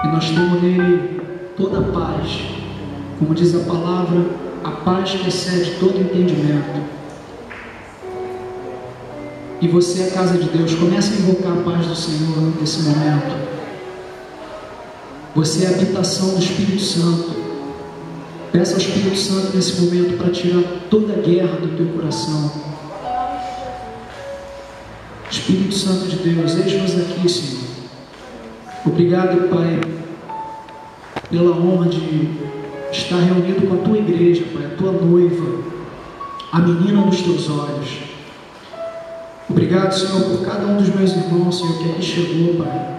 e nós temos nele toda a paz, como diz a palavra, a paz que excede todo entendimento. E você é a casa de Deus, comece a invocar a paz do Senhor nesse momento. Você é a habitação do Espírito Santo. Peça ao Espírito Santo nesse momento para tirar toda a guerra do teu coração. Espírito Santo de Deus, eis-nos aqui, Senhor. Obrigado, Pai, pela honra de estar reunido com a tua igreja, Pai, a tua noiva, a menina dos teus olhos. Obrigado, Senhor, por cada um dos meus irmãos, Senhor, que aqui chegou, Pai.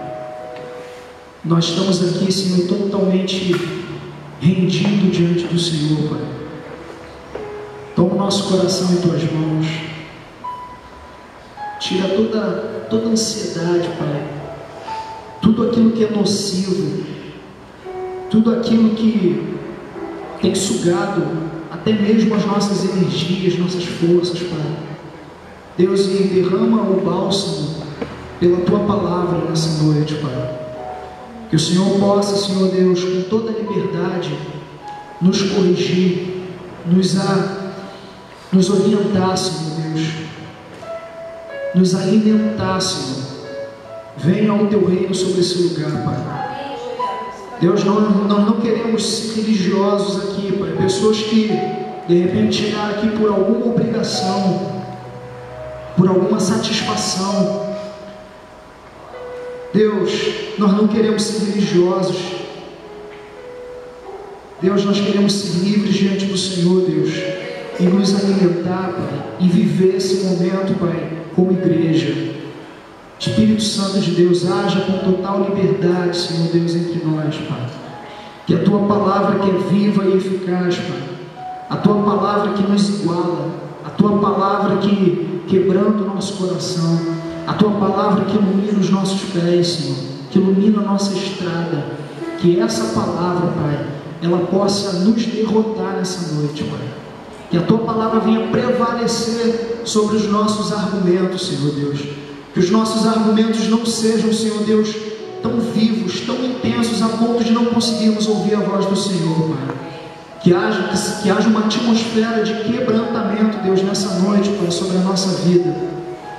Nós estamos aqui, Senhor, totalmente rendido diante do Senhor, Pai. Toma o nosso coração em tuas mãos. Tira toda ansiedade, Pai. Tudo aquilo que é nocivo, tudo aquilo que tem sugado até mesmo as nossas energias, nossas forças, Pai. Deus, e derrama o bálsamo pela tua palavra nessa noite, Pai. Que o Senhor possa, Senhor Deus, com toda a liberdade, nos corrigir, nos orientar, Senhor Deus, nos alimentar, Senhor. Venha o teu reino sobre esse lugar, Pai. Deus, nós não queremos ser religiosos aqui, Pai. Pessoas que de repente chegaram aqui por alguma obrigação, por alguma satisfação. Deus, nós não queremos ser religiosos. Deus, nós queremos ser livres diante do Senhor, Deus, e nos alimentar, Pai, e viver esse momento, Pai, como igreja. Espírito Santo de Deus, haja com total liberdade, Senhor Deus, entre nós, Pai. Que a tua palavra que é viva e eficaz, Pai, a tua palavra que nos iguala, a tua palavra que quebranta o nosso coração, a tua palavra que ilumina os nossos pés, Senhor, que ilumina a nossa estrada, que essa palavra, Pai, ela possa nos derrotar nessa noite, Pai. Que a tua palavra venha prevalecer sobre os nossos argumentos, Senhor Deus. Que os nossos argumentos não sejam, Senhor Deus, tão vivos, tão intensos, a ponto de não conseguirmos ouvir a voz do Senhor, Pai. Que haja uma atmosfera de quebrantamento, Deus, nessa noite, Pai, sobre a nossa vida.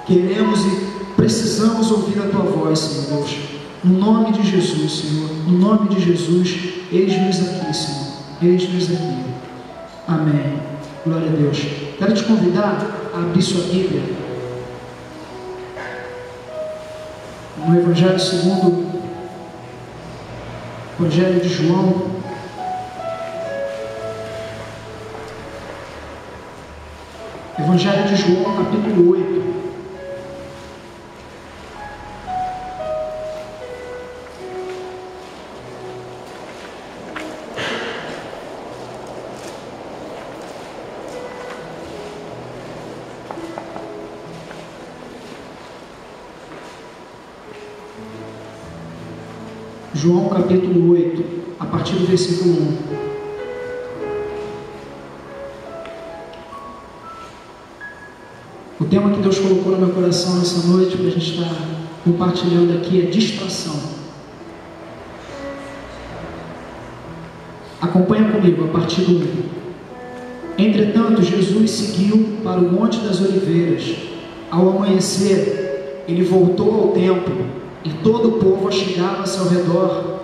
Queremos e precisamos ouvir a tua voz, Senhor Deus. No nome de Jesus, Senhor. No nome de Jesus, eis-nos aqui, Senhor. Eis-nos aqui. Amém. Glória a Deus. Quero te convidar a abrir sua Bíblia no Evangelho segundo o Evangelho de João. Evangelho de João, capítulo 8. João capítulo 8, a partir do versículo 1. O tema que Deus colocou no meu coração nessa noite para a gente estar compartilhando aqui é distração. Acompanha comigo a partir do 1. Entretanto, Jesus seguiu para o Monte das Oliveiras. Ao amanhecer, ele voltou ao templo e todo o povo achegava-se ao redor.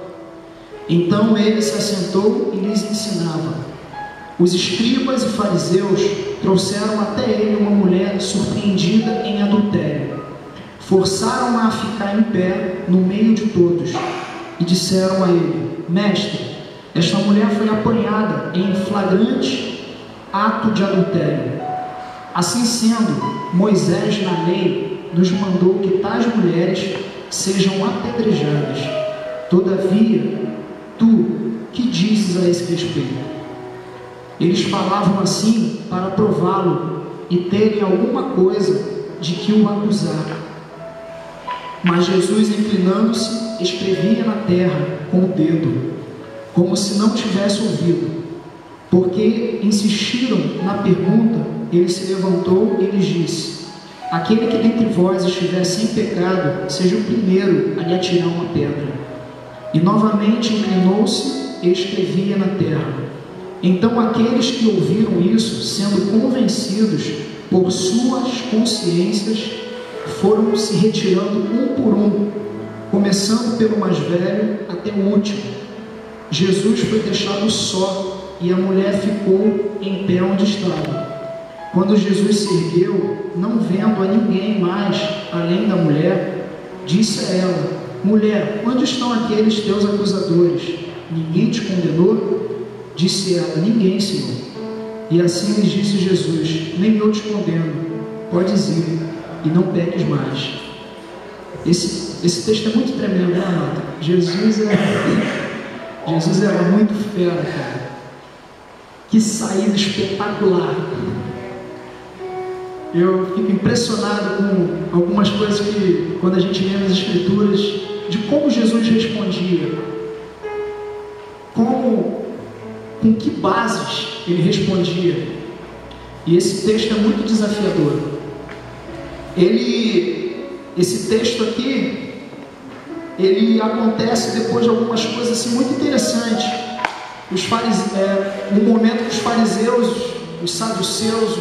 Então ele se assentou e lhes ensinava. Os escribas e fariseus trouxeram até ele uma mulher surpreendida em adultério. Forçaram-a a ficar em pé no meio de todos e disseram a ele: Mestre, esta mulher foi apanhada em flagrante ato de adultério. Assim sendo, Moisés na lei nos mandou que tais mulheres sejam apedrejadas. Todavia, tu, que dizes a esse respeito? Eles falavam assim para prová-lo e terem alguma coisa de que o acusar. Mas Jesus, inclinando-se, escrevia na terra com o dedo, como se não tivesse ouvido. Porque insistiram na pergunta, ele se levantou e lhes disse: Aquele que dentre vós estiver sem pecado, seja o primeiro a lhe atirar uma pedra. e novamente inclinou-se e escrevia na terra. Então aqueles que ouviram isso, sendo convencidos por suas consciências, foram se retirando um por um, começando pelo mais velho até o último. Jesus foi deixado só e a mulher ficou em pé onde estava. Quando Jesus se ergueu, não vendo a ninguém mais além da mulher, disse a ela: mulher, onde estão aqueles teus acusadores? Ninguém te condenou? Disse ela: ninguém, Senhor. E assim lhes disse Jesus: nem eu te condeno, podes ir e não peques mais. Esse texto é muito tremendo, né, amado? Jesus era muito fera, cara. Que saída espetacular. Eu fico impressionado com algumas coisas que, quando a gente lê nas Escrituras, de como Jesus respondia, com que bases ele respondia. E esse texto é muito desafiador. Esse texto aqui, ele acontece depois de algumas coisas assim, muito interessantes. No momento que os fariseus, os saduceus,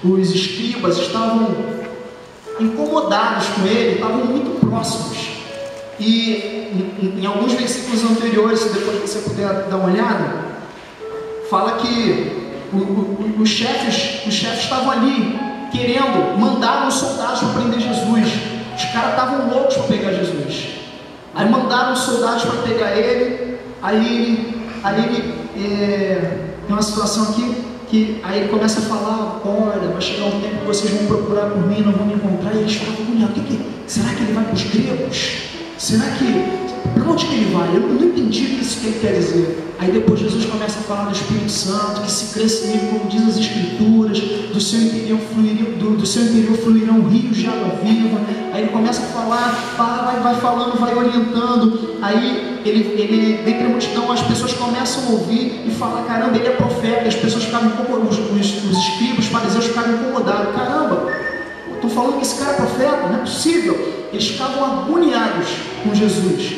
os escribas estavam incomodados com ele, estavam muito próximos. E em alguns versículos anteriores, se depois você puder dar uma olhada, fala que os chefes estavam ali querendo, mandaram os soldados para prender Jesus. Os caras estavam loucos para pegar Jesus. Aí mandaram os soldados para pegar ele. Aí tem uma situação aqui que aí ele começa a falar: olha, vai chegar um tempo que vocês vão procurar por mim, não vão me encontrar. E eles falam: será que ele vai para os gregos? Será que... para onde que ele vai? Eu não entendi isso que ele quer dizer. Aí depois Jesus começa a falar do Espírito Santo, que se cresce nele, como diz as Escrituras, do seu interior fluirão rios de água viva. Aí ele começa a falar, vai falando, vai orientando. Aí ele dentre a multidão, as pessoas começam a ouvir e falam: caramba, ele é profeta. E as pessoas ficaram incomodadas, os escribas, os fariseus ficaram incomodados. Caramba, estou falando que esse cara é profeta, não é possível. Eles ficavam agoniados com Jesus.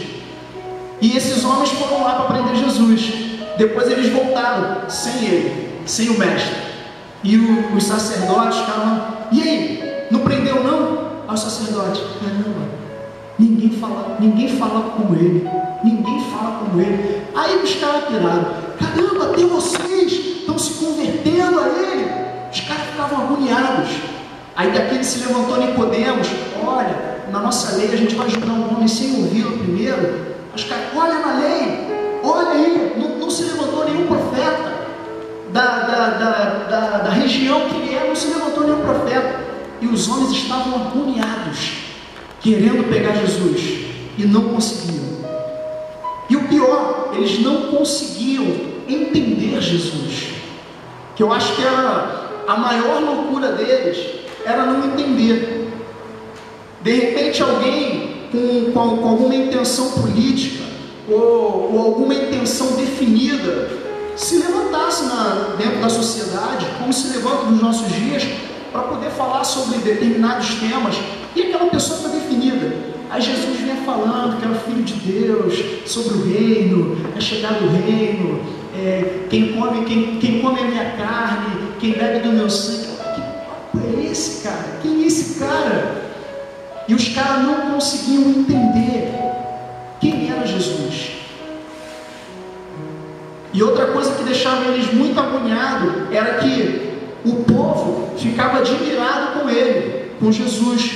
E esses homens foram lá para prender Jesus. Depois eles voltaram sem ele, sem o mestre. E os sacerdotes ficavam: e aí, não prendeu não? Aí o sacerdote: caramba, ninguém fala como ele. Ninguém fala como ele. Aí os caras piraram: caramba, até vocês estão se convertendo a ele. Os caras ficavam agoniados. Aí daqui ele se levantou Nicodemos: olha, na nossa lei a gente vai julgar um homem sem ouvi-lo primeiro. Os caras: olha na lei, olha aí, não se levantou nenhum profeta da região que ele é, não se levantou nenhum profeta. E os homens estavam agoniados, querendo pegar Jesus, e não conseguiam. E o pior, eles não conseguiam entender Jesus, que eu acho que era a maior loucura deles, era não entender. De repente alguém com alguma intenção política ou alguma intenção definida se levantasse dentro da sociedade, como se levanta nos nossos dias, para poder falar sobre determinados temas, e aquela pessoa está definida. Aí Jesus vinha falando que era o Filho de Deus, sobre o reino, a chegada do reino, quem come a minha carne, quem bebe do meu sangue. Que papo é esse, cara? Quem é esse cara? E os caras não conseguiam entender quem era Jesus. E outra coisa que deixava eles muito agoniados era que o povo ficava admirado com ele, com Jesus.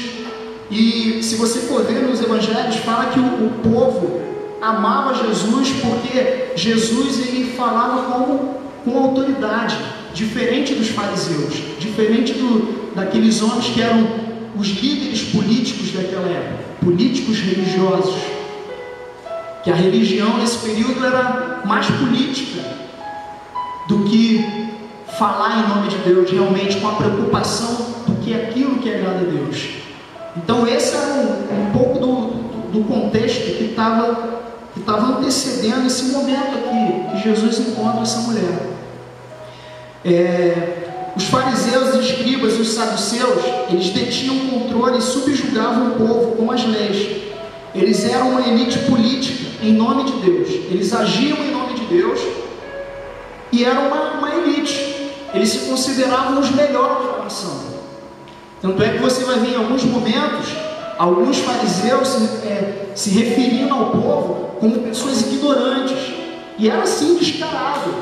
E se você for ver nos evangelhos, fala que o povo amava Jesus porque Jesus ele falava com autoridade, diferente dos fariseus, diferente daqueles homens que eram os líderes políticos daquela época, políticos religiosos, que a religião nesse período era mais política do que falar em nome de Deus, realmente com a preocupação do que aquilo que agrada a Deus. Então esse era um pouco do contexto que estava antecedendo esse momento aqui, que Jesus encontra essa mulher. Os fariseus, os escribas e os saduceus, eles detinham o controle e subjugavam o povo com as leis. Eles eram uma elite política em nome de Deus, eles agiam em nome de Deus e eram uma elite, eles se consideravam os melhores da nação. Tanto é que você vai ver em alguns momentos, alguns fariseus se referindo ao povo como pessoas ignorantes, e era assim descarado: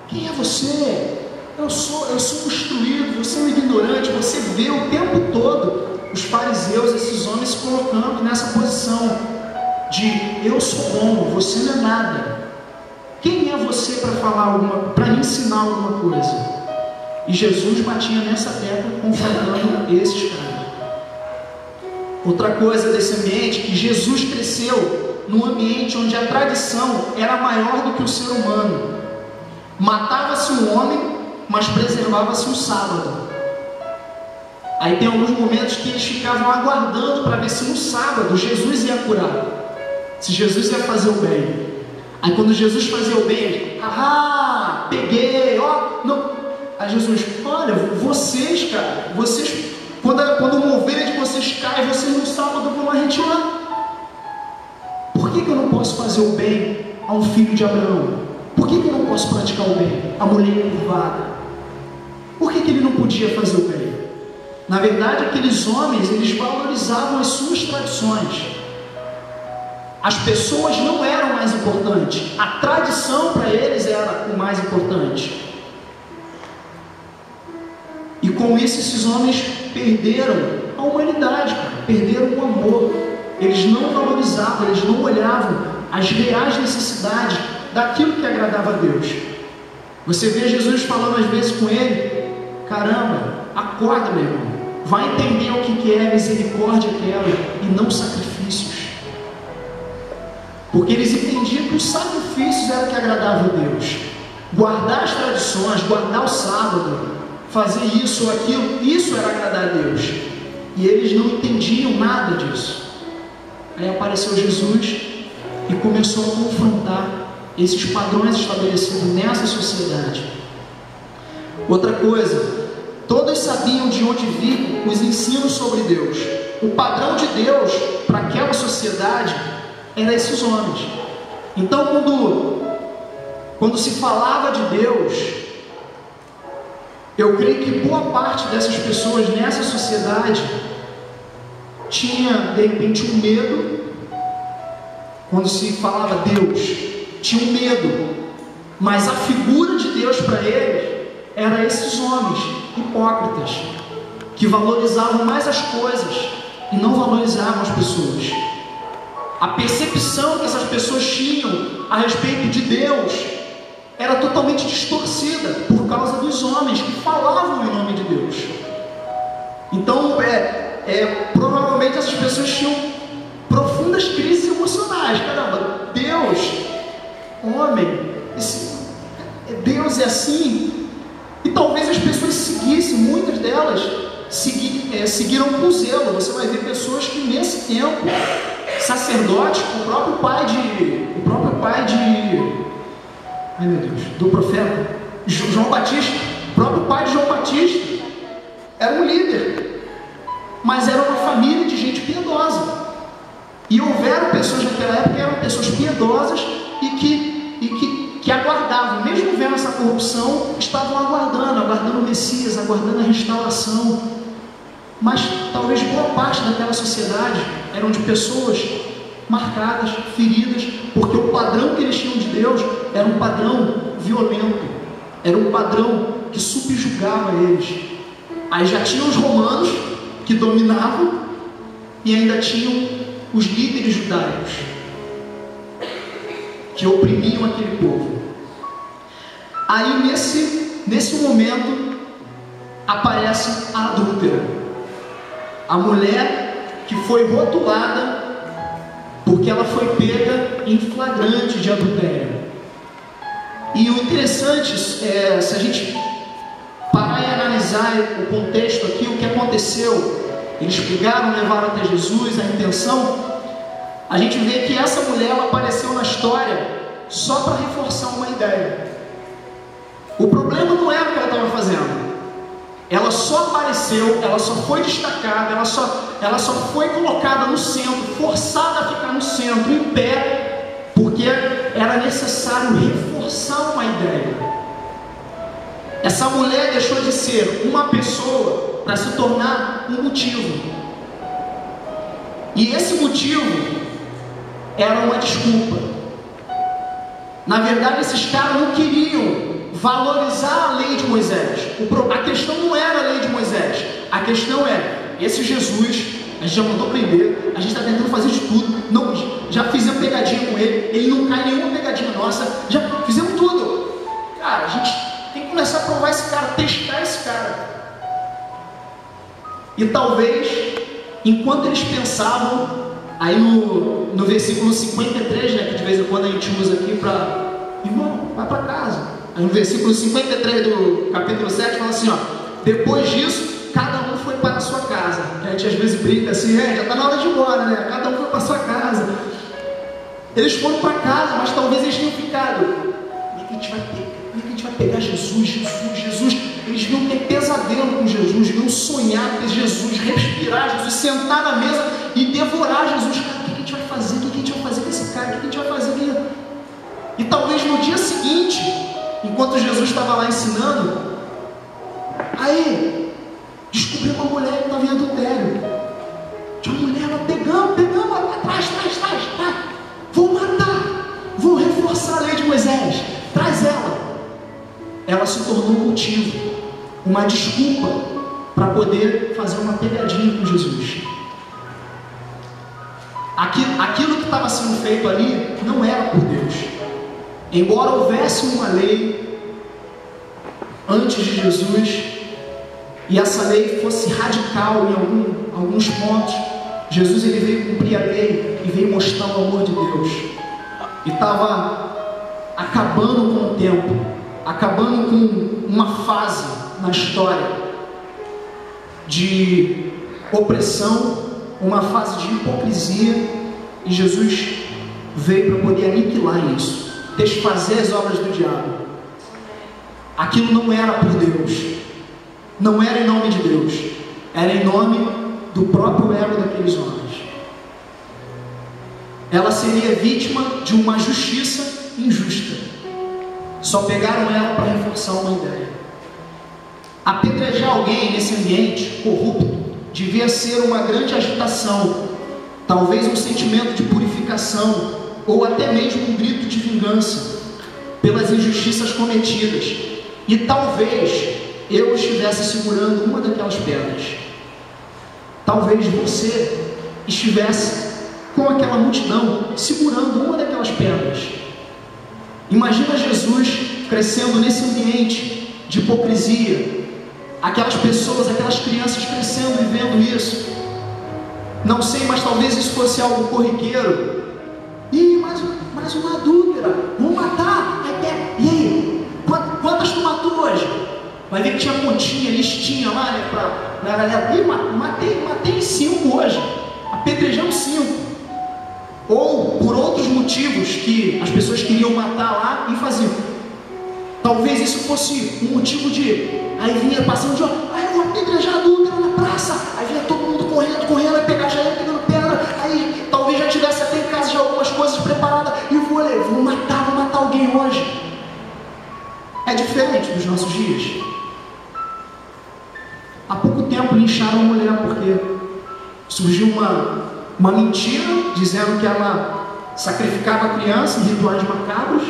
quem é você? Eu sou instruído, você é um ignorante. Você vê o tempo todo os fariseus, esses homens se colocando nessa posição de eu sou bom, você não é nada. Quem é você para ensinar alguma coisa? E Jesus batia nessa tecla, confrontando esses caras. Outra coisa desse ambiente, que Jesus cresceu num ambiente onde a tradição era maior do que o ser humano. Matava-se um homem, mas preservava-se o sábado. Aí tem alguns momentos que eles ficavam aguardando para ver se no sábado Jesus ia curar, se Jesus ia fazer o bem. Aí quando Jesus fazia o bem, ele, peguei, não. Aí Jesus, olha, vocês, cara, quando uma ovelha de vocês cai, vocês no sábado vão lá retirar. Por que eu não posso fazer o bem a um filho de Abraão? Por que eu não posso praticar o bem a mulher curvada? Por que ele não podia fazer o bem? Na verdade, aqueles homens, eles valorizavam as suas tradições. As pessoas não eram mais importantes, a tradição para eles era o mais importante. E com isso, esses homens perderam a humanidade, perderam o amor. Eles não valorizavam, eles não olhavam as reais necessidades daquilo que agradava a Deus. Você vê Jesus falando às vezes com ele: caramba, acorda, meu irmão, vai entender o que é misericórdia aquela e não sacrifícios. Porque eles entendiam que os sacrifícios era o que agradava a Deus. Guardar as tradições, guardar o sábado, fazer isso ou aquilo, isso era agradar a Deus. E eles não entendiam nada disso. Aí apareceu Jesus e começou a confrontar esses padrões estabelecidos nessa sociedade. Outra coisa, todos sabiam de onde vinham os ensinos sobre Deus. O padrão de Deus para aquela sociedade era esses homens. Então quando se falava de Deus, eu creio que boa parte dessas pessoas nessa sociedade tinha de repente um medo. Quando se falava Deus, tinha um medo, mas a figura de Deus para eles era esses homens hipócritas, que valorizavam mais as coisas e não valorizavam as pessoas. A percepção que essas pessoas tinham a respeito de Deus era totalmente distorcida por causa dos homens que falavam em nome de Deus. Então, provavelmente essas pessoas tinham profundas crises emocionais. Caramba, Deus, homem, Deus é assim. E talvez as pessoas seguissem, muitas delas seguiram com zelo. Você vai ver pessoas que nesse tempo, sacerdotes, o próprio pai do profeta João Batista, o próprio pai de João Batista era um líder, mas era uma família de gente piedosa. E houveram pessoas naquela época que eram pessoas piedosas e que aguardavam, mesmo vendo essa corrupção, estavam aguardando o Messias, aguardando a restauração. Mas talvez boa parte daquela sociedade eram de pessoas marcadas, feridas, porque o padrão que eles tinham de Deus era um padrão violento, era um padrão que subjugava eles. Aí já tinham os romanos que dominavam e ainda tinham os líderes judaicos que oprimiam aquele povo. Aí nesse momento aparece a adúltera, a mulher que foi rotulada porque ela foi pega em flagrante de adultério. E o interessante é, se a gente parar e analisar o contexto aqui, o que aconteceu, eles pegaram, levaram até Jesus, a intenção, a gente vê que essa mulher, ela apareceu na história só para reforçar uma ideia. O problema não era o que ela estava fazendo. Ela só apareceu, ela só foi destacada, ela só foi colocada no centro, forçada a ficar no centro, em pé, necessário reforçar uma ideia. Essa mulher deixou de ser uma pessoa para se tornar um motivo. E esse motivo era uma desculpa. Na verdade, esses caras não queriam valorizar a lei de Moisés. A questão não era a lei de Moisés. A questão é, esse Jesus, a gente já mandou prender, a gente está tentando fazer de tudo, não, já fizemos pegadinha com ele não cai nenhuma pegadinha nossa, já fizemos tudo. Cara, a gente tem que começar a provar esse cara, testar esse cara. E talvez, enquanto eles pensavam, aí no versículo 53, né, que de vez em quando a gente usa aqui para, irmão, vai para casa. Aí no versículo 53 do capítulo 7 fala assim, ó, depois disso, cada um foi para a sua casa. A gente às vezes brinca assim, já está na hora de ir embora, né? Cada um foi para a sua casa. Eles foram para casa, mas talvez eles tenham ficado. Como é que a gente vai pegar? Como é que a gente vai pegar Jesus? Eles deviam ter pesadelo com Jesus, deviam sonhar com Jesus, respirar Jesus, sentar na mesa e devorar Jesus. Cara, o que a gente vai fazer? O que a gente vai fazer com esse cara? O que a gente vai fazer aqui? E talvez no dia seguinte, enquanto Jesus estava lá ensinando, aí descobriu uma mulher que estava em adultério. Tinha uma mulher lá, pegamos, atrás, vou matar, vou reforçar a lei de Moisés, traz ela. Ela se tornou um motivo, uma desculpa para poder fazer uma pegadinha com Jesus. Aquilo que estava sendo feito ali não era por Deus. Embora houvesse uma lei antes de Jesus, e essa lei fosse radical em alguns pontos, Jesus ele veio cumprir a lei e veio mostrar o amor de Deus. E estava acabando com o tempo, acabando com uma fase na história de opressão, uma fase de hipocrisia, e Jesus veio para poder aniquilar isso, desfazer as obras do diabo. Aquilo não era por Deus, não era em nome de Deus, era em nome do próprio ego daqueles homens. Ela seria vítima de uma justiça injusta. Só pegaram ela para reforçar uma ideia. Apedrejar alguém nesse ambiente corrupto devia ser uma grande agitação, talvez um sentimento de purificação, ou até mesmo um grito de vingança pelas injustiças cometidas. E talvez eu estivesse segurando uma daquelas pedras. Talvez você estivesse com aquela multidão segurando uma daquelas pedras. Imagina Jesus crescendo nesse ambiente de hipocrisia, aquelas pessoas, aquelas crianças crescendo e vendo isso. Não sei, mas talvez isso fosse algo corriqueiro. Ih, mais uma adúltera, vamos matar. E aí, quantas tu matou hoje? Vai ver que tinha continha, listinha lá, né, pra galera. Ih, matei 5 hoje, apedrejamos 5. Ou por outros motivos que as pessoas queriam matar lá e faziam. Talvez isso fosse um motivo de... Aí vinha passando de... eu vou apedrejar a adúltera na praça. Aí vinha todo mundo correndo, aí pegar já ia pegando pedra. Aí talvez já tivesse até em casa já algumas coisas preparadas. E vou matar alguém hoje. É diferente dos nossos dias. Há pouco tempo lincharam uma mulher porque surgiu uma mentira dizendo que ela sacrificava crianças em rituais macabros.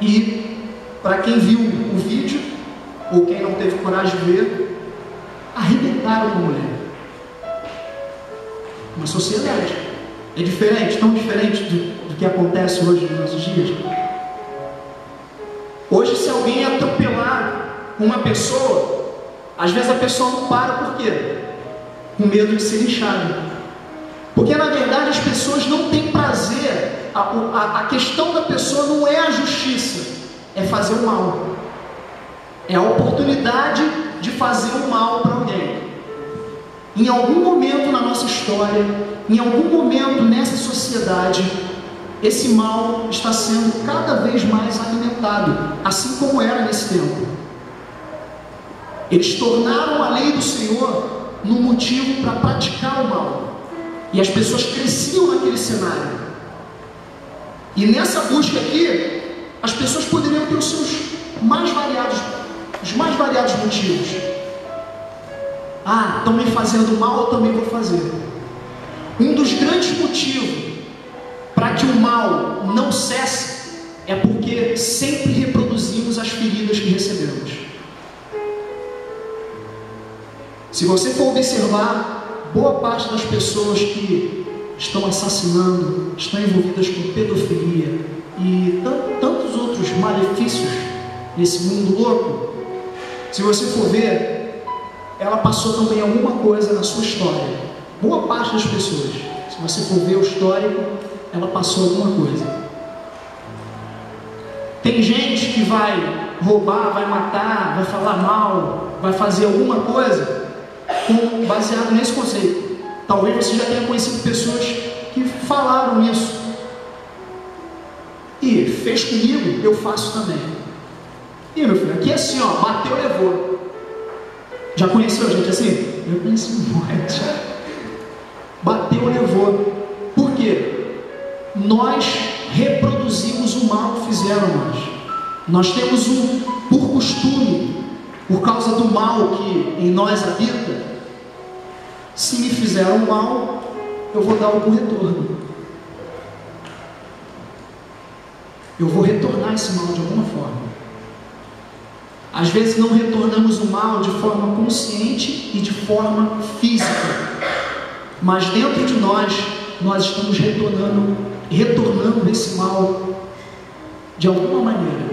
E para quem viu o vídeo ou quem não teve coragem de ver, arrebentaram uma mulher. Uma sociedade é diferente, tão diferente do que acontece hoje nos nossos dias. Hoje, se alguém atropelar uma pessoa, às vezes a pessoa não para. Por quê? Com medo de ser linchada. Porque na verdade as pessoas não têm prazer. A questão da pessoa não é a justiça, é fazer o mal, é a oportunidade de fazer o mal para alguém. Em algum momento na nossa história, em algum momento nessa sociedade, esse mal está sendo cada vez mais alimentado, assim como era nesse tempo. Eles tornaram a lei do Senhor num motivo para praticar o mal, e as pessoas cresciam naquele cenário. E nessa busca aqui, as pessoas poderiam ter os mais variados motivos. Estão me fazendo mal, eu também vou fazer. Um dos grandes motivos para que o mal não cesse é porque sempre reproduzimos as feridas que recebemos. Se você for observar, boa parte das pessoas que estão assassinando, estão envolvidas com pedofilia e tantos outros malefícios nesse mundo louco, se você for ver, ela passou também alguma coisa na sua história. Boa parte das pessoas, se você for ver o histórico, ela passou alguma coisa. Tem gente que vai roubar, vai matar, vai falar mal, vai fazer alguma coisa baseado nesse conceito. Talvez você já tenha conhecido pessoas que falaram isso. E fez comigo, eu faço também. E meu filho, aqui é assim, ó, bateu, levou. Já conheceu gente assim? Eu conheci um monte. Bateu, levou. Por quê? Nós reproduzimos o mal que fizeram a nós. Nós temos por costume, por causa do mal que em nós habita, se me fizeram mal, eu vou dar algum retorno. Eu vou retornar esse mal de alguma forma. Às vezes não retornamos o mal de forma consciente e de forma física, mas dentro de nós estamos retornando esse mal de alguma maneira.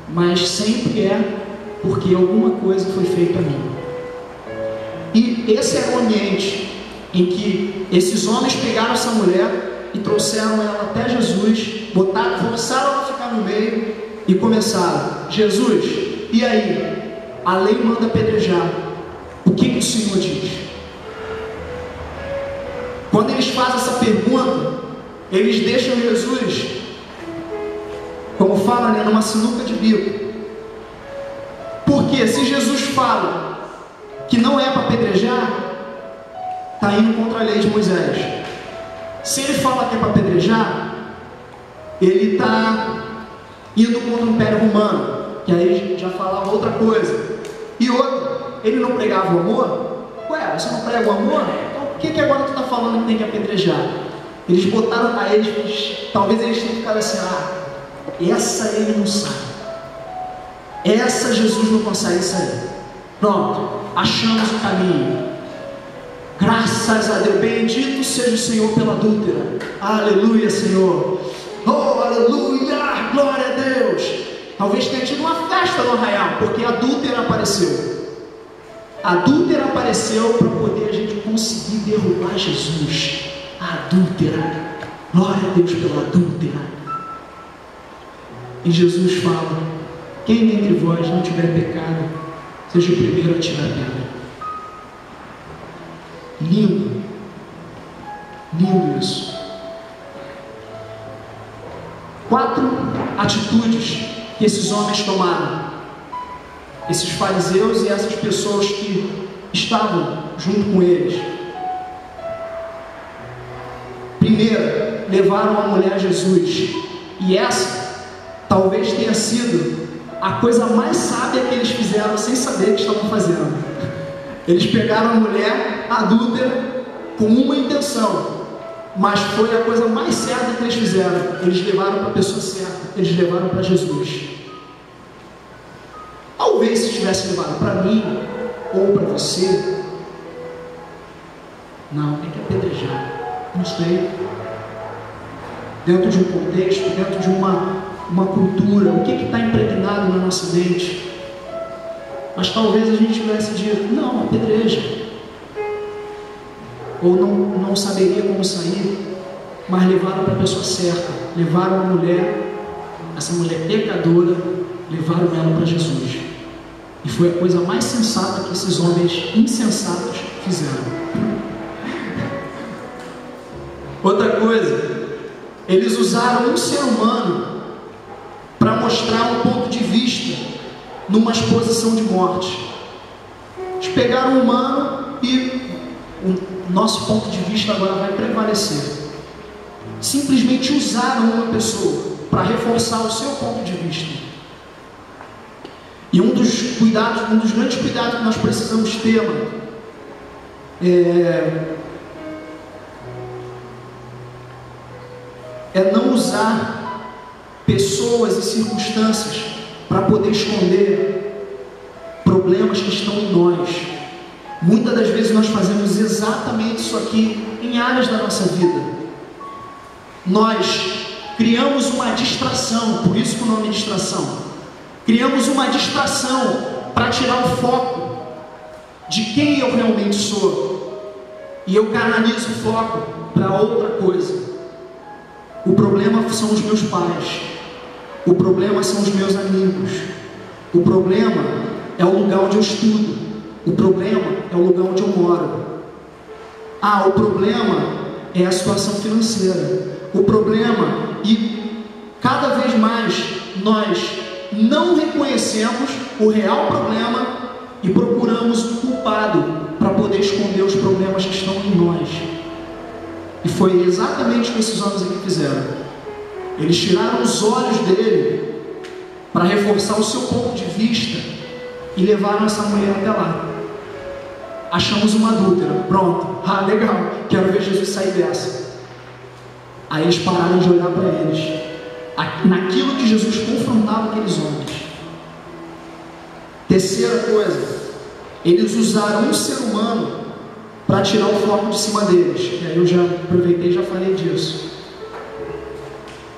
Mas sempre é porque alguma coisa foi feita a mim. E esse era o ambiente em que esses homens pegaram essa mulher e trouxeram ela até Jesus, forçaram ela a ficar no meio e começaram: Jesus, e aí? A lei manda apedrejar. O que o Senhor diz? Quando eles fazem essa pergunta, eles deixam Jesus, como fala, numa sinuca de bico. Porque se Jesus fala que não é para apedrejar, está indo contra a lei de Moisés. Se ele fala que é para apedrejar, ele está indo contra o Império Romano, que aí já falava outra coisa. E outra, ele não pregava o amor? Ué, você não prega o amor? Então por que agora tu está falando que tem que apedrejar? Eles botaram a eles, talvez eles tenham ficado assim: essa ele não sabe, essa Jesus não consegue sair. Pronto, achamos o caminho. Graças a Deus, bendito seja o Senhor pela adúltera. Aleluia, Senhor. Oh, aleluia, glória a Deus. Talvez tenha tido uma festa no arraial, porque a adúltera apareceu. A adúltera apareceu para poder a gente conseguir derrubar Jesus. A adúltera, glória a Deus pela adúltera. E Jesus fala: quem dentre vós não tiver pecado, seja o primeiro a tirar a pedra. Lindo, lindo isso. 4 atitudes que esses homens tomaram, esses fariseus e essas pessoas que estavam junto com eles. Primeiro, levaram a mulher a Jesus, e essa talvez tenha sido a coisa mais sábia que eles fizeram sem saber o que estavam fazendo. Eles pegaram a mulher adúltera com uma intenção, mas foi a coisa mais certa que eles fizeram. Eles levaram para a pessoa certa, eles levaram para Jesus. Talvez se tivesse levado para mim ou para você, não, tem que apedrejar, não sei, dentro de um contexto, dentro de uma cultura, o que está impregnado na nossa mente. Mas talvez a gente tivesse dito: não, apedreja. Ou não saberia como sair, mas levaram para a pessoa certa, levaram a mulher, essa mulher pecadora, levaram ela para Jesus. E foi a coisa mais sensata que esses homens insensatos fizeram. Outra coisa, eles usaram um ser humano para mostrar um ponto de vista numa exposição de morte. Eles pegaram um humano e o nosso ponto de vista agora vai prevalecer. simplesmente usaram uma pessoa para reforçar o seu ponto de vista. E um dos grandes cuidados que nós precisamos ter, é não usar pessoas e circunstâncias para poder esconder problemas que estão em nós. Muitas das vezes nós fazemos exatamente isso aqui em áreas da nossa vida. Nós criamos uma distração, por isso que o nome é distração. Criamos uma distração para tirar o foco de quem eu realmente sou. E eu canalizo o foco para outra coisa. O problema são os meus pais. O problema são os meus amigos. O problema é o lugar onde eu estudo. O problema é o lugar onde eu moro. O problema é a situação financeira. O problema, e cada vez mais nós não reconhecemos o real problema e procuramos um culpado para poder esconder os problemas que estão em nós. E foi exatamente o que esses homens aqui fizeram. Eles tiraram os olhos dele para reforçar o seu ponto de vista e levaram essa mulher até lá. Achamos uma adúltera, pronto, legal, quero ver Jesus sair dessa. Aí eles pararam de olhar para eles, naquilo que Jesus confrontava aqueles homens. Terceira coisa, eles usaram um ser humano para tirar o foco de cima deles. E aí eu já aproveitei e já falei disso.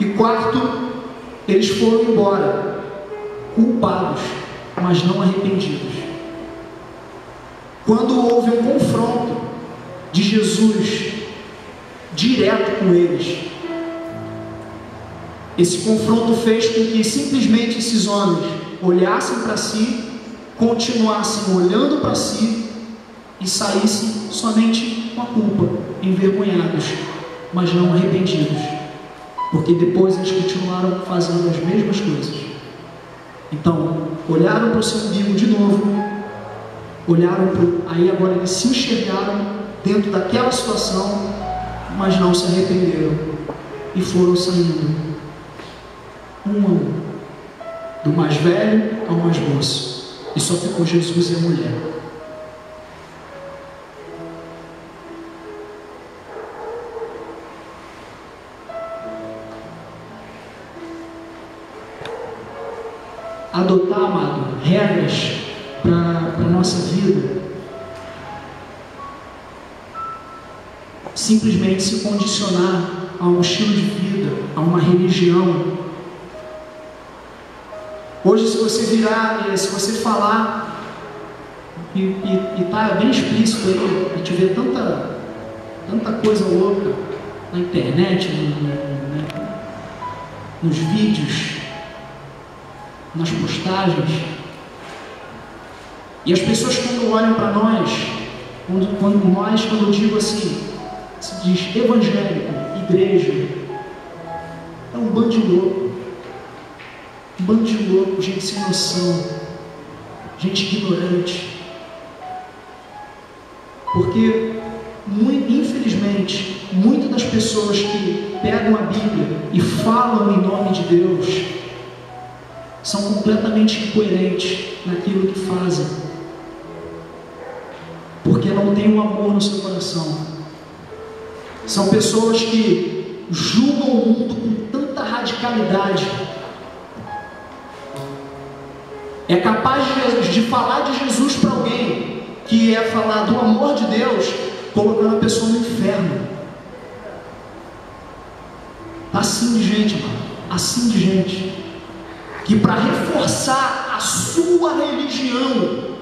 E quarto, eles foram embora culpados, mas não arrependidos. Quando houve um confronto de Jesus direto com eles, esse confronto fez com que simplesmente esses homens olhassem para si, continuassem olhando para si e saíssem somente com a culpa, envergonhados, mas não arrependidos, porque depois eles continuaram fazendo as mesmas coisas. Então, olharam para o seu umbigo de novo, aí agora eles se enxergaram dentro daquela situação, mas não se arrependeram e foram saindo um a um, do mais velho ao mais moço, e só ficou Jesus e a mulher. Adotar, amado, regras para a nossa vida, simplesmente se condicionar a um estilo de vida, a uma religião. Hoje, se você falar, e está bem explícito aí, a gente vê tanta coisa louca na internet, nos vídeos, nas postagens, e as pessoas quando olham para nós, quando eu digo assim, se diz evangélico, igreja, é um bando de louco, gente sem noção, gente ignorante, porque infelizmente muitas das pessoas que pegam a Bíblia e falam em nome de Deus são completamente incoerentes naquilo que fazem, porque não tem um amor no seu coração. São pessoas que julgam o mundo com tanta radicalidade, é capaz de falar de Jesus para alguém, que é falar do amor de Deus, colocando a pessoa no inferno. Assim de gente, mano, assim de gente, que para reforçar a sua religião,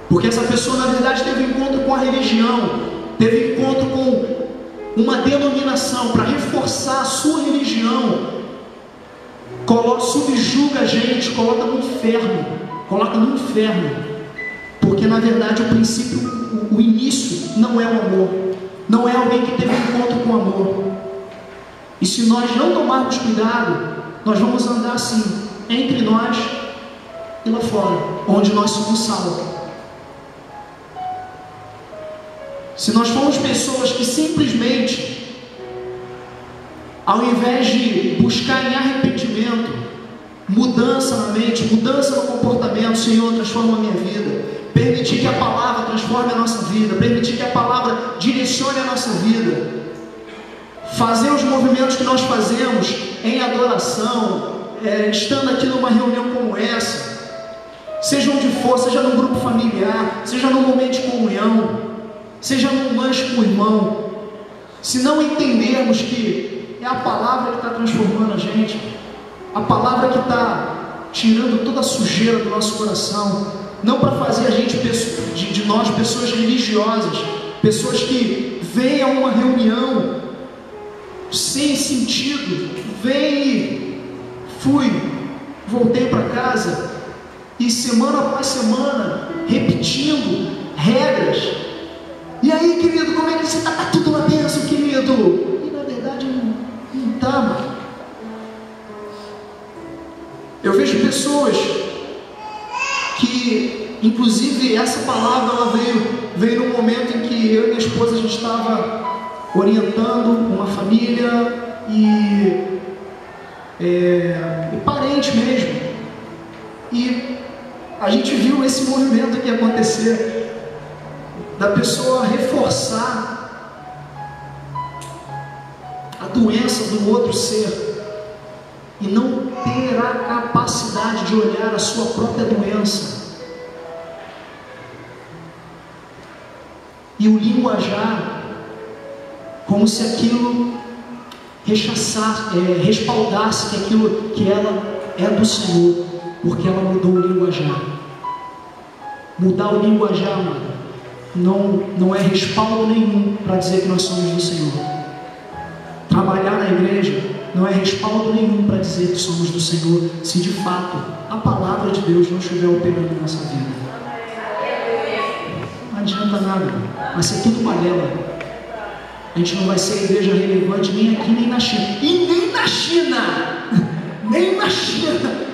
porque essa pessoa na verdade teve um encontro com a religião, teve um encontro com uma denominação, para reforçar a sua religião, subjuga a gente, coloca no inferno, porque na verdade o princípio, o início não é o amor, não é alguém que teve um encontro com o amor. E se nós não tomarmos cuidado, nós vamos andar assim, entre nós e lá fora, onde nós somos sal. Se nós formos pessoas que simplesmente ao invés de buscar em arrependimento, mudança na mente, mudança no comportamento, Senhor, transforma a minha vida. Permitir que a palavra transforme a nossa vida, permitir que a palavra direcione a nossa vida. Fazer os movimentos que nós fazemos em adoração, estando aqui numa reunião como essa, seja onde for, seja no grupo familiar, seja no momento de comunhão, seja num lanche com o irmão, se não entendermos que é a palavra que está transformando a gente, a palavra que está tirando toda a sujeira do nosso coração, não para fazer a gente, de nós, pessoas religiosas, pessoas que vêm a uma reunião sem sentido, vem e voltei para casa, e semana após semana, repetindo regras. E aí, querido, como é que você está? Está tudo uma bênção, querido. E na verdade não está, mano. Eu vejo pessoas que, inclusive, essa palavra ela veio num momento em que eu e minha esposa a gente estava orientando uma família e parente mesmo, e a gente viu esse movimento aqui acontecer, da pessoa reforçar a doença do outro ser e não ter a capacidade de olhar a sua própria doença. E o linguajar como se aquilo respaldasse que aquilo que ela é do Senhor, porque ela mudou o linguajar. Mudar o linguajar, mano, não é respaldo nenhum para dizer que nós somos do Senhor. Trabalhar na igreja não é respaldo nenhum para dizer que somos do Senhor, se de fato a palavra de Deus não estiver operando na nossa vida. Não adianta nada, vai ser tudo balela. A gente não vai ser igreja relevante nem aqui nem na China. E nem na China! Nem na China!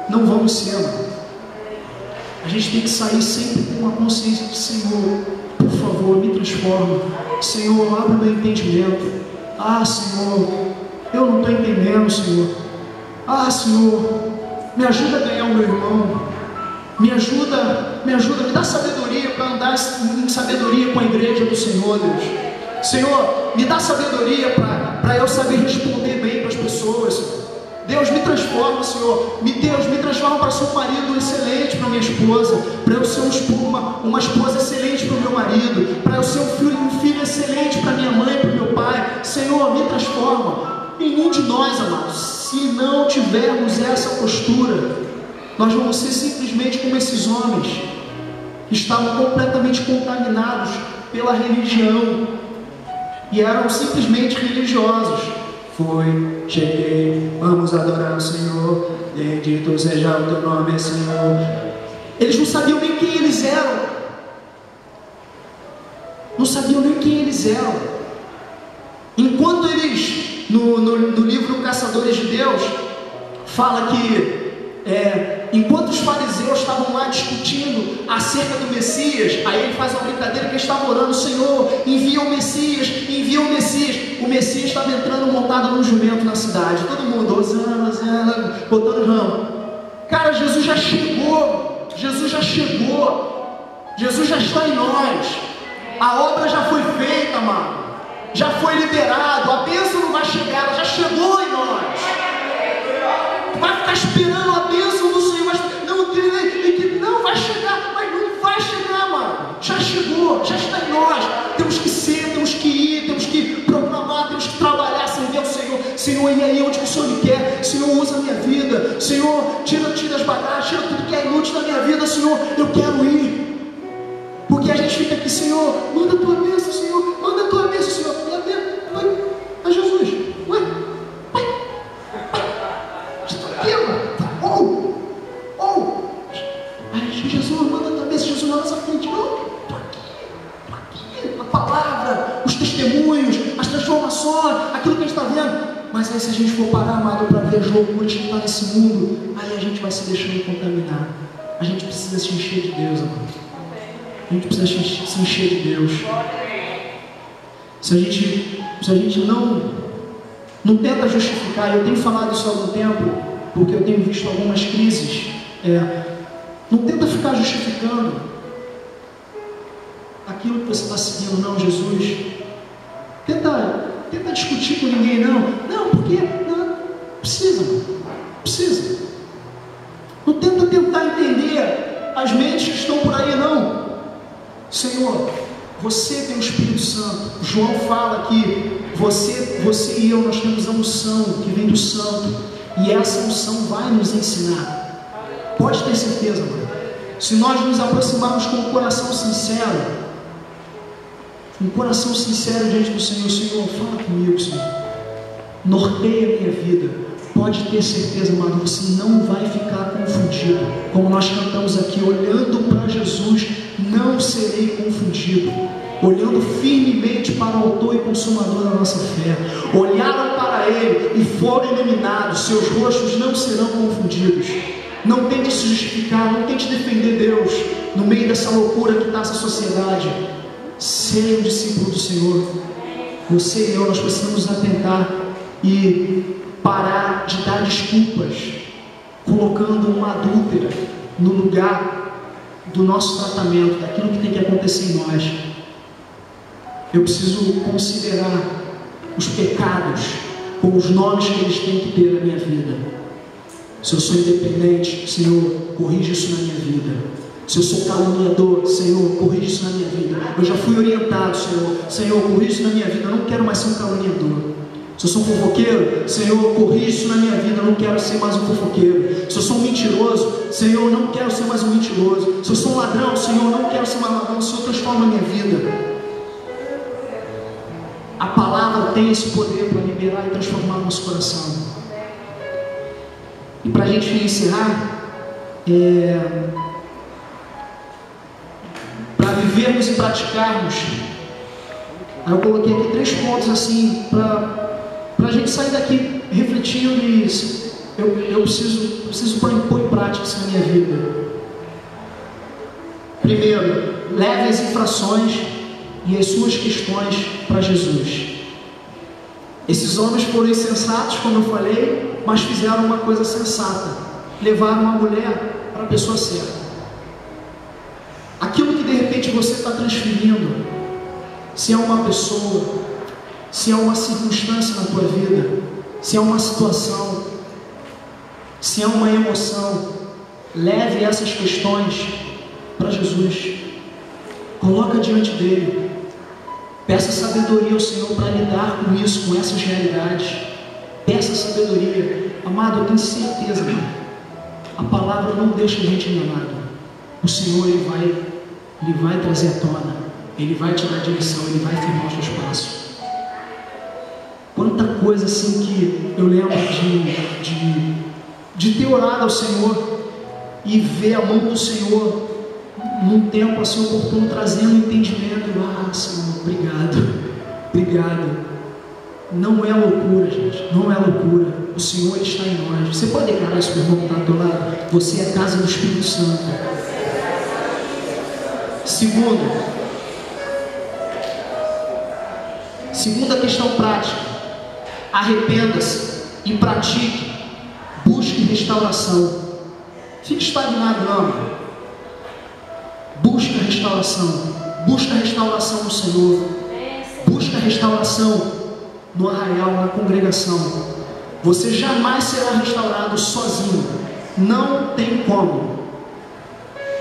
Não vamos ser, mano. A gente tem que sair sempre com uma consciência de: Senhor, por favor, me transforma. Senhor, abre o meu entendimento. Ah, Senhor, eu não estou entendendo, Senhor. Ah, Senhor, me ajuda a ganhar o meu irmão. Me ajuda, me dá sabedoria para andar em sabedoria com a igreja do Senhor, Deus. Senhor, me dá sabedoria para eu saber responder bem para as pessoas. Deus, me transforma, Senhor. Deus, me transforma para ser um marido excelente para minha esposa, para eu ser uma esposa excelente para o meu marido, para eu ser um filho excelente para minha mãe e para o meu pai. Senhor, me transforma. Nenhum de nós, amados, se não tivermos essa postura, nós vamos ser simplesmente como esses homens que estavam completamente contaminados pela religião e eram simplesmente religiosos. Cheguei, vamos adorar o Senhor, bendito seja o teu nome, Senhor. Eles não sabiam nem quem eles eram. Não sabiam nem quem eles eram. Enquanto eles, no livro Caçadores de Deus, fala que enquanto os fariseus estavam lá discutindo acerca do Messias, aí ele faz uma brincadeira que eles estavam orando: Senhor, envia o Messias, envia o Messias. O Messias estava entrando montado num jumento na cidade, todo mundo, Hosana, botando ramo. Cara, Jesus já chegou, Jesus já está em nós, a obra já foi feita, mano, já foi liberado, a bênção não vai chegar, ela já chegou em nós. Vai ficar esperando a bênção do Senhor, não vai chegar, mas não vai chegar, mano. Já chegou, já está em nós. Temos que ser, temos que ir, temos que proclamar, temos que trabalhar, servir ao Senhor. Senhor, e aí onde o Senhor me quer? Senhor, usa a minha vida. Senhor, tira as bagagens, tira tudo que é inútil da minha vida. Senhor, eu quero ir. Porque a gente fica aqui: Senhor, manda a tua bênção, Senhor, manda a tua bênção, Senhor. E a bênção, a Jesus, ué, Jesus, manda a tua bênção, Jesus na nossa frente. Não, estou aqui, a palavra, os testemunhos, as transformações, aquilo que a gente está vendo. Mas aí, se a gente for parar, amado, para ver as loucuras que está nesse mundo, aí a gente vai se deixando contaminar. A gente precisa se encher de Deus, amado. A gente precisa se encher de Deus. Se a gente não tenta justificar, eu tenho falado isso há algum tempo, porque eu tenho visto algumas crises, não tenta ficar justificando aquilo que você está seguindo, não, Jesus. Tenta discutir com ninguém, não, porque não precisa. Não tenta tentar entender as mentes que estão por aí, não. Senhor, você tem o Espírito Santo. João fala que você e eu, nós temos a unção que vem do Santo, e essa unção vai nos ensinar. Pode ter certeza, mano. Se nós nos aproximarmos com um coração sincero, diante do Senhor, Senhor, fala comigo, Senhor, norteia a minha vida. Pode ter certeza, amado, você não vai ficar confundido. Como nós cantamos aqui, olhando para Jesus, não serei confundido. Olhando firmemente para o autor e consumador da nossa fé, olharam para Ele e foram iluminados. Seus rostos não serão confundidos. Não tente se justificar, não tente defender Deus no meio dessa loucura que está essa sociedade. Seja um discípulo do Senhor. Você e eu, nós precisamos nos atentar e parar de dar desculpas, colocando uma adúltera no lugar do nosso tratamento, daquilo que tem que acontecer em nós. Eu preciso considerar os pecados com os nomes que eles têm que ter na minha vida. Se eu sou independente, Senhor, corrige isso na minha vida. Se eu sou caluniador, Senhor, corrige isso na minha vida. Eu já fui orientado, Senhor, corrige isso na minha vida. Eu não quero mais ser um caluniador. Se eu sou um fofoqueiro, Senhor, corrige isso na minha vida. Eu não quero ser mais um fofoqueiro. Se eu sou um mentiroso, Senhor, eu não quero ser mais um mentiroso. Se eu sou um ladrão, Senhor, eu não quero ser mais um ladrão. Senhor, transforma a minha vida. A palavra tem esse poder para liberar e transformar o nosso coração. E para a gente encerrar, para vivermos e praticarmos, eu coloquei aqui 3 pontos assim, para a gente sair daqui refletindo e eu preciso pôr em prática isso na minha vida. Primeiro, leve as infrações e as suas questões para Jesus. Esses homens foram insensatos, como eu falei, mas fizeram uma coisa sensata: levaram a mulher para a pessoa certa. Aquilo que de repente você está transferindo, se é uma pessoa, se é uma circunstância na tua vida, se é uma situação, se é uma emoção, leve essas questões para Jesus. Coloca diante dele. Peça sabedoria ao Senhor para lidar com isso, com essas realidades. Peça sabedoria. Amado, eu tenho certeza, a palavra não deixa a gente enganado. O Senhor, Ele vai trazer à tona. Ele vai te dar direção, Ele vai firmar os teus passos. Quanta coisa assim que eu lembro de ter orado ao Senhor e ver a mão do Senhor num tempo assim oportuno, trazendo entendimento. Senhor, obrigado. Não é loucura, gente, não é loucura. O Senhor está em nós. Você pode declarar isso para o irmão que está ao teu lado? Você é a casa do Espírito Santo. Segunda questão prática: arrependa-se e pratique, busque restauração. Fique estagnado não. Busca restauração no Senhor. Busca restauração no arraial, na congregação. Você jamais será restaurado sozinho. Não tem como.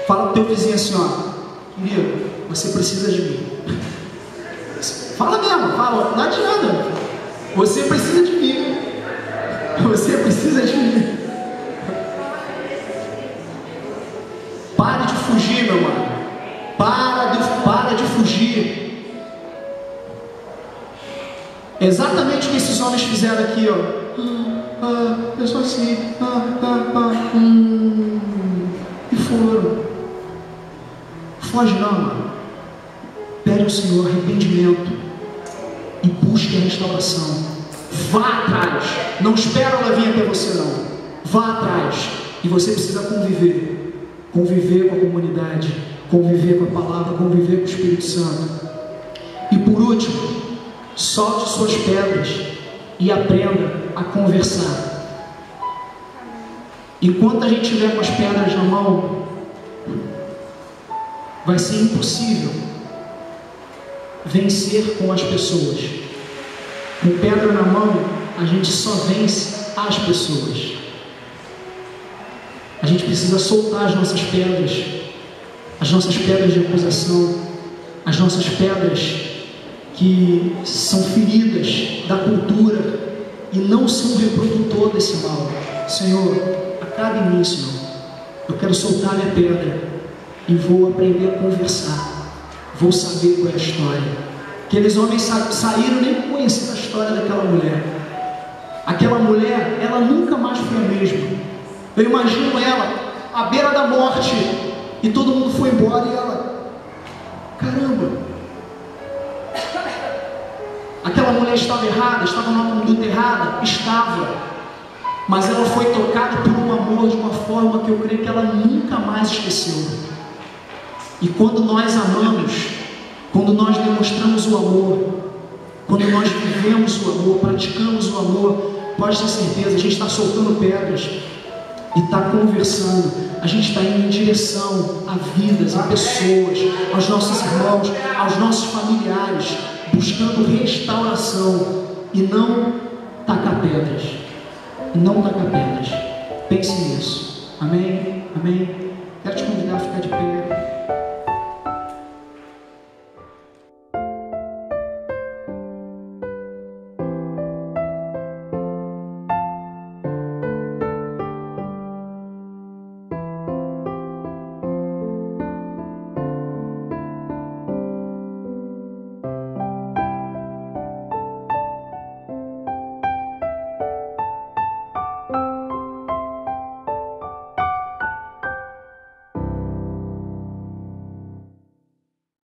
Fala pro teu vizinho assim, querido, você precisa de mim. Fala mesmo, fala, não adianta. Você precisa de mim. Você precisa de mim. Pare de fugir, meu mano. Para de fugir. Exatamente o que esses homens fizeram aqui, eu sou assim, e foram. Foge não, mano. Pede ao Senhor arrependimento e busque a restauração. Vá atrás. Não espera ela vir até você, não. Vá atrás. E você precisa conviver com a comunidade, conviver com a palavra, conviver com o Espírito Santo. E por último, Solte suas pedras e aprenda a conversar. Enquanto a gente tiver com as pedras na mão, vai ser impossível vencer com as pessoas. Com pedra na mão, a gente só vence as pessoas. A gente precisa soltar as nossas pedras de acusação, as nossas pedras que são feridas da cultura e não são o reprodutor desse mal. Senhor, acabe em mim, Senhor. Eu quero soltar minha pedra e vou aprender a conversar. Vou saber qual é a história. Aqueles homens saíram nem conhecendo a história daquela mulher. Aquela mulher, ela nunca mais foi a mesma. Eu imagino ela à beira da morte e todo mundo foi embora e ela, caramba, aquela mulher estava errada, estava numa conduta errada, estava, mas ela foi tocada por um amor de uma forma que eu creio que ela nunca mais esqueceu. E quando nós amamos, quando nós demonstramos o amor, quando nós vivemos o amor, praticamos o amor, pode ter certeza, a gente está soltando pedras e está conversando, a gente está indo em direção a vidas, a pessoas, aos nossos irmãos, aos nossos familiares, buscando restauração e não tacar pedras. Não tacar pedras. Pense nisso. Amém? Amém? Quero te convidar a ficar de pé.